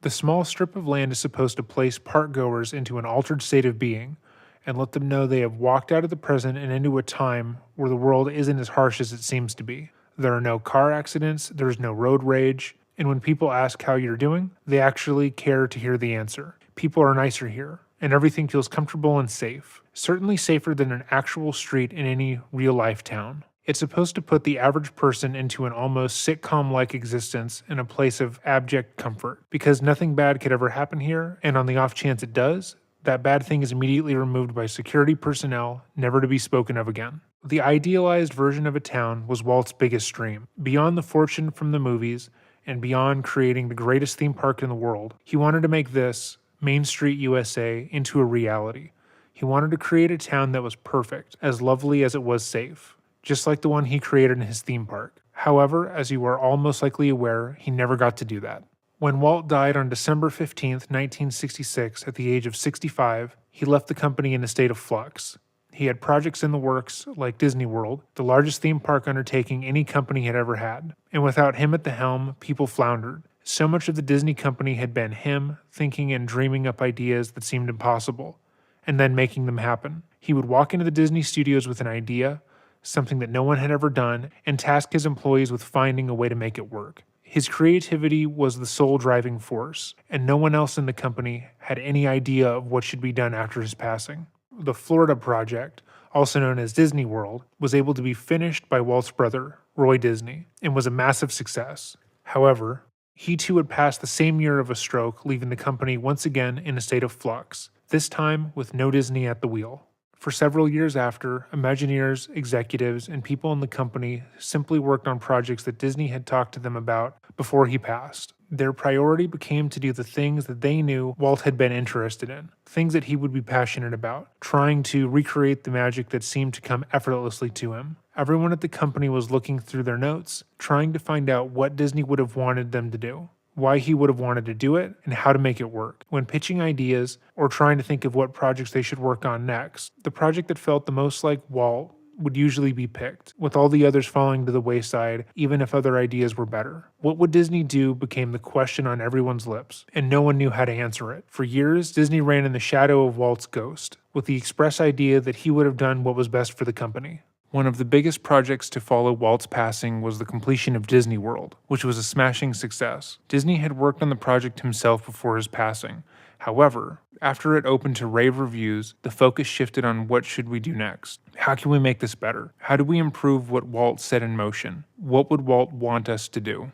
The small strip of land is supposed to place park-goers into an altered state of being and let them know they have walked out of the present and into a time where the world isn't as harsh as it seems to be. There are no car accidents, there's no road rage, and when people ask how you're doing, they actually care to hear the answer. People are nicer here, and everything feels comfortable and safe. Certainly safer than an actual street in any real-life town. It's supposed to put the average person into an almost sitcom-like existence in a place of abject comfort, because nothing bad could ever happen here, and on the off chance it does, that bad thing is immediately removed by security personnel, never to be spoken of again. The idealized version of a town was Walt's biggest dream. Beyond the fortune from the movies, and beyond creating the greatest theme park in the world, he wanted to make this, Main Street USA, into a reality. He wanted to create a town that was perfect, as lovely as it was safe, just like the one he created in his theme park. However, as you are all most likely aware, he never got to do that. When Walt died on December 15th, 1966, at the age of 65, he left the company in a state of flux. He had projects in the works, like Disney World, the largest theme park undertaking any company had ever had. And without him at the helm, people floundered. So much of the Disney company had been him thinking and dreaming up ideas that seemed impossible, and then making them happen. He would walk into the Disney studios with an idea, something that no one had ever done, and task his employees with finding a way to make it work. His creativity was the sole driving force, and no one else in the company had any idea of what should be done after his passing. The Florida project, also known as Disney World, was able to be finished by Walt's brother, Roy Disney, and was a massive success. However, he too had passed the same year of a stroke, leaving the company once again in a state of flux, this time with no Disney at the wheel. For several years after, Imagineers, executives, and people in the company simply worked on projects that Disney had talked to them about before he passed. Their priority became to do the things that they knew Walt had been interested in, things that he would be passionate about, trying to recreate the magic that seemed to come effortlessly to him. Everyone at the company was looking through their notes, trying to find out what Disney would have wanted them to do, why he would have wanted to do it, and how to make it work. When pitching ideas or trying to think of what projects they should work on next, the project that felt the most like Walt would usually be picked, with all the others falling to the wayside, even if other ideas were better. What would Disney do became the question on everyone's lips, and no one knew how to answer it. For years, Disney ran in the shadow of Walt's ghost, with the express idea that he would have done what was best for the company. One of the biggest projects to follow Walt's passing was the completion of Disney World, which was a smashing success. Disney had worked on the project himself before his passing. However, after it opened to rave reviews, the focus shifted on what should we do next? How can we make this better? How do we improve what Walt set in motion? What would Walt want us to do?